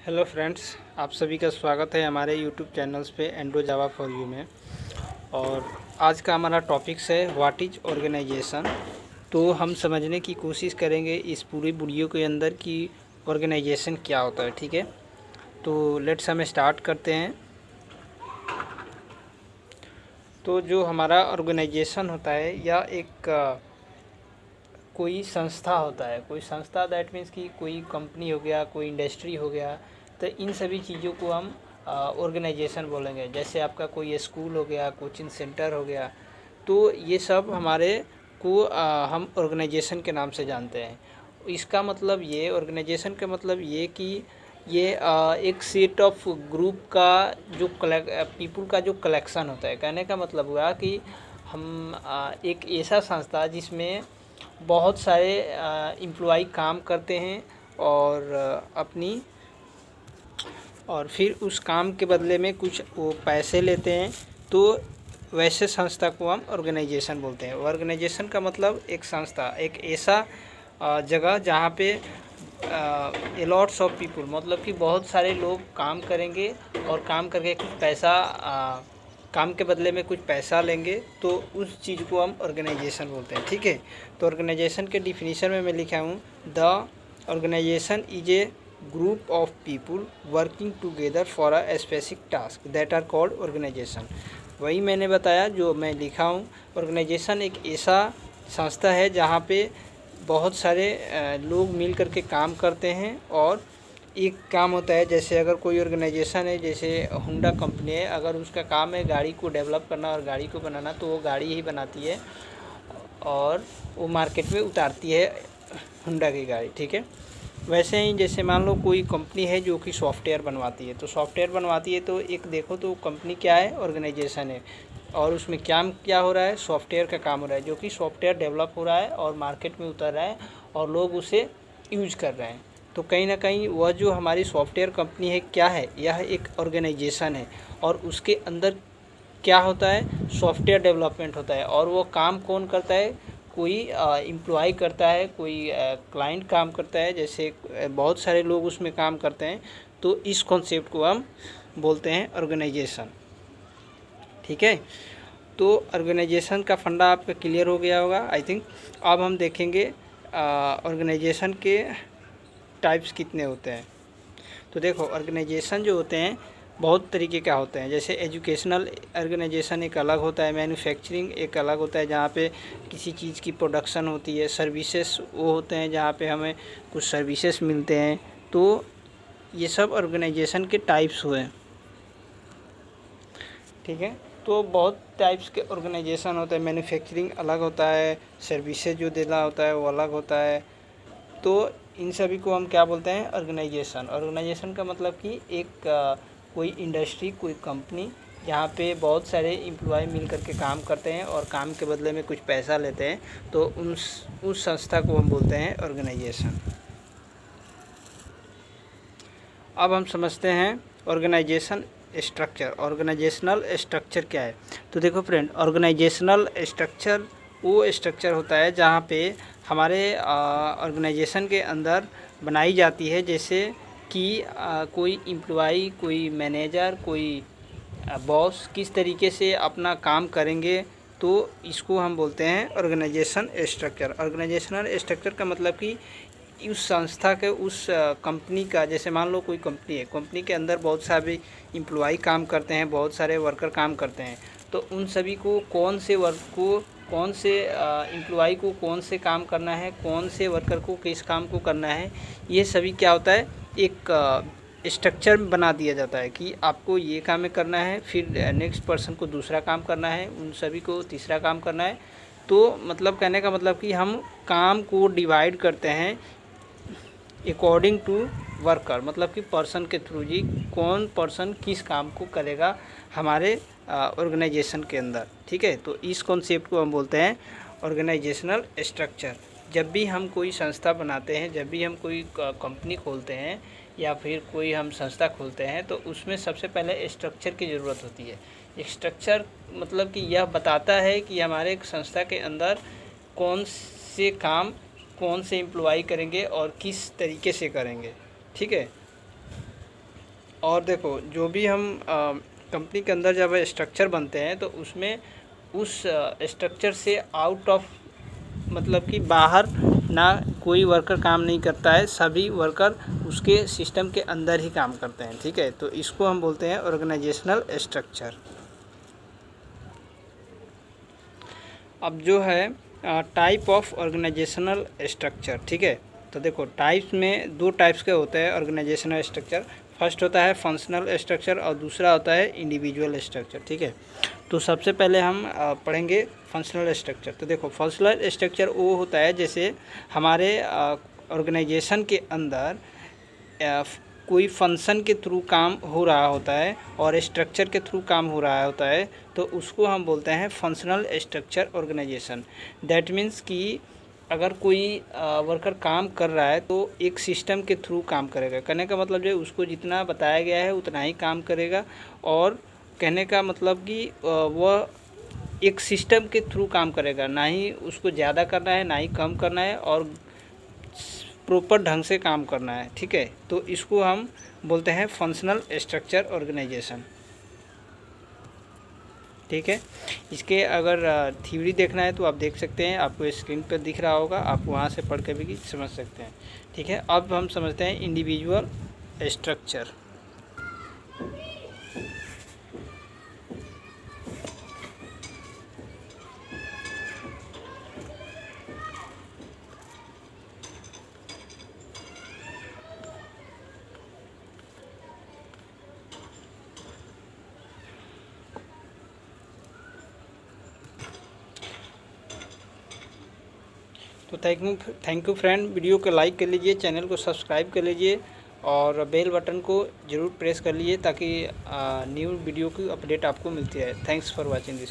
Hello friends, आप सभी का स्वागत है हमारे यूट्यूब चैनल्स पे एंड्रो जावा फॉर यू में। और आज का हमारा टॉपिक्स है व्हाट इज़ ऑर्गेनाइजेशन। तो हम समझने की कोशिश करेंगे इस पूरी वीडियो के अंदर कि ऑर्गेनाइजेशन क्या होता है। ठीक है, तो लेट्स हम स्टार्ट करते हैं। तो जो हमारा ऑर्गेनाइजेशन होता है या एक कोई संस्था होता है, कोई संस्था दैट मीन्स कि कोई कंपनी हो गया, कोई इंडस्ट्री हो गया, तो इन सभी चीज़ों को हम ऑर्गेनाइजेशन बोलेंगे। जैसे आपका कोई स्कूल हो गया, कोचिंग सेंटर हो गया, तो ये सब हमारे को हम ऑर्गेनाइजेशन के नाम से जानते हैं। इसका मतलब ये, ऑर्गेनाइजेशन का मतलब ये कि ये एक सेट ऑफ ग्रुप का जो पीपल का जो कलेक्शन होता है। कहने का मतलब हुआ कि हम एक ऐसा संस्था जिसमें बहुत सारे एम्प्लॉय काम करते हैं और अपनी और फिर उस काम के बदले में कुछ वो पैसे लेते हैं, तो वैसे संस्था को हम ऑर्गेनाइजेशन बोलते हैं। ऑर्गेनाइजेशन का मतलब एक संस्था, एक ऐसा जगह जहाँ पे लॉट्स ऑफ पीपल, मतलब कि बहुत सारे लोग काम करेंगे और काम करके कुछ पैसा काम के बदले में कुछ पैसा लेंगे, तो उस चीज़ को हम ऑर्गेनाइजेशन बोलते हैं। ठीक है, तो ऑर्गेनाइजेशन के डिफिनीशन में मैं लिखा हूँ, the organisation is a group of people working together for a specific task that are called organisation. वही मैंने बताया जो मैं लिखा हूँ। ऑर्गेनाइजेशन एक ऐसा संस्था है जहाँ पे बहुत सारे लोग मिल करके काम करते हैं और एक काम होता है। जैसे अगर कोई ऑर्गेनाइजेशन है, जैसे होंडा कंपनी है, अगर उसका काम है गाड़ी को डेवलप करना और गाड़ी को बनाना, तो वो गाड़ी ही बनाती है और वो मार्केट में उतारती है होंडा की गाड़ी। ठीक है, वैसे ही जैसे मान लो कोई कंपनी है जो कि सॉफ्टवेयर बनवाती है, तो सॉफ्टवेयर बनवाती है तो एक देखो तो कंपनी क्या है, ऑर्गेनाइजेशन है। और उसमें क्या हो रहा है, सॉफ्टवेयर का काम हो रहा है, जो कि सॉफ्टवेयर डेवलप हो रहा है और मार्केट में उतर रहा है और लोग उसे यूज कर रहे हैं। तो कहीं ना कहीं वह जो हमारी सॉफ्टवेयर कंपनी है क्या है, यह एक ऑर्गेनाइजेशन है। और उसके अंदर क्या होता है, सॉफ्टवेयर डेवलपमेंट होता है। और वो काम कौन करता है, कोई एम्प्लॉय करता है, कोई क्लाइंट काम करता है, जैसे बहुत सारे लोग उसमें काम करते हैं। तो इस कॉन्सेप्ट को हम बोलते हैं ऑर्गेनाइजेशन। ठीक है, तो ऑर्गेनाइजेशन का फंडा आपका क्लियर हो गया होगा आई थिंक। अब हम देखेंगे ऑर्गेनाइजेशन के टाइप्स कितने होते हैं। तो देखो, ऑर्गेनाइजेशन जो होते हैं बहुत तरीके का होते हैं। जैसे एजुकेशनल ऑर्गेनाइजेशन एक अलग होता है, मैन्युफैक्चरिंग एक अलग होता है जहाँ पे किसी चीज़ की प्रोडक्शन होती है, सर्विसेज वो होते हैं जहाँ पे हमें कुछ सर्विसेज मिलते हैं। तो ये सब ऑर्गेनाइजेशन के टाइप्स हुए। ठीक है, तो बहुत टाइप्स के ऑर्गेनाइजेशन होते हैं। मैन्युफैक्चरिंग अलग होता है, सर्विसेज जो देना होता है वो अलग होता है। तो इन सभी को हम क्या बोलते हैं, ऑर्गेनाइजेशन। ऑर्गेनाइजेशन का मतलब कि एक कोई इंडस्ट्री, कोई कंपनी जहाँ पे बहुत सारे एम्प्लॉय मिल करके काम करते हैं और काम के बदले में कुछ पैसा लेते हैं, तो उस संस्था को हम बोलते हैं ऑर्गेनाइजेशन। अब हम समझते हैं ऑर्गेनाइजेशन स्ट्रक्चर। ऑर्गेनाइजेशनल स्ट्रक्चर क्या है। तो देखो फ्रेंड, ऑर्गेनाइजेशनल स्ट्रक्चर वो स्ट्रक्चर होता है जहाँ पे हमारे ऑर्गेनाइजेशन के अंदर बनाई जाती है। जैसे कि कोई एम्प्लॉय, कोई मैनेजर, कोई बॉस किस तरीके से अपना काम करेंगे, तो इसको हम बोलते हैं ऑर्गेनाइजेशन स्ट्रक्चर। ऑर्गेनाइजेशनल स्ट्रक्चर का मतलब कि उस संस्था के, उस कंपनी का, जैसे मान लो कोई कंपनी है, कंपनी के अंदर बहुत सारे एम्प्लॉय काम करते हैं, बहुत सारे वर्कर काम करते हैं। तो उन सभी को कौन से एम्प्लॉय को कौन से काम करना है, कौन से वर्कर को किस काम को करना है, ये सभी क्या होता है, एक स्ट्रक्चर बना दिया जाता है कि आपको ये काम करना है, फिर नेक्स्ट पर्सन को दूसरा काम करना है, उन सभी को तीसरा काम करना है। तो मतलब कहने का मतलब कि हम काम को डिवाइड करते हैं अकॉर्डिंग टू वर्कर, मतलब कि पर्सन के थ्रू जी कौन पर्सन किस काम को करेगा हमारे ऑर्गेनाइजेशन के अंदर। ठीक है, तो इस कॉन्सेप्ट को हम बोलते हैं ऑर्गेनाइजेशनल स्ट्रक्चर। जब भी हम कोई संस्था बनाते हैं, जब भी हम कोई कंपनी खोलते हैं या फिर कोई हम संस्था खोलते हैं, तो उसमें सबसे पहले स्ट्रक्चर की ज़रूरत होती है। एक स्ट्रक्चर मतलब कि यह बताता है कि हमारे एक संस्था के अंदर कौन से काम कौन से एम्प्लॉय करेंगे और किस तरीके से करेंगे। ठीक है, और देखो जो भी हम कंपनी के अंदर जब स्ट्रक्चर बनते हैं तो उसमें उस स्ट्रक्चर से आउट ऑफ मतलब कि बाहर ना कोई वर्कर काम नहीं करता है, सभी वर्कर उसके सिस्टम के अंदर ही काम करते हैं। ठीक है, तो इसको हम बोलते हैं ऑर्गेनाइजेशनल स्ट्रक्चर। अब जो है टाइप ऑफ ऑर्गेनाइजेशनल स्ट्रक्चर। ठीक है, तो देखो टाइप्स में दो टाइप्स के होते हैं ऑर्गेनाइजेशनल स्ट्रक्चर। फर्स्ट होता है फंक्शनल स्ट्रक्चर और दूसरा होता है इंडिविजुअल स्ट्रक्चर। ठीक है, तो सबसे पहले हम पढ़ेंगे फंक्शनल स्ट्रक्चर। तो देखो फंक्शनल स्ट्रक्चर वो होता है जैसे हमारे ऑर्गेनाइजेशन के अंदर कोई फंक्शन के थ्रू काम हो रहा होता है और स्ट्रक्चर के थ्रू काम हो रहा होता है, तो उसको हम बोलते हैं functional structure organisation. That means कि अगर कोई वर्कर काम कर रहा है तो एक सिस्टम के थ्रू काम करेगा। कहने का मतलब जो है उसको जितना बताया गया है उतना ही काम करेगा, और कहने का मतलब कि वह एक सिस्टम के थ्रू काम करेगा, ना ही उसको ज़्यादा करना है ना ही कम करना है, और प्रॉपर ढंग से काम करना है। ठीक है, तो इसको हम बोलते हैं फंक्शनल स्ट्रक्चर ऑर्गेनाइजेशन। ठीक है, इसके अगर थ्योरी देखना है तो आप देख सकते हैं, आपको स्क्रीन पर दिख रहा होगा, आप वहाँ से पढ़ के भी समझ सकते हैं। ठीक है, अब हम समझते हैं इंडिविजुअल स्ट्रक्चर। तो थैंक यू फ्रेंड, वीडियो को लाइक कर लीजिए, चैनल को सब्सक्राइब कर लीजिए और बेल बटन को ज़रूर प्रेस कर लीजिए ताकि न्यू वीडियो की अपडेट आपको मिलती है। Thanks for watching this.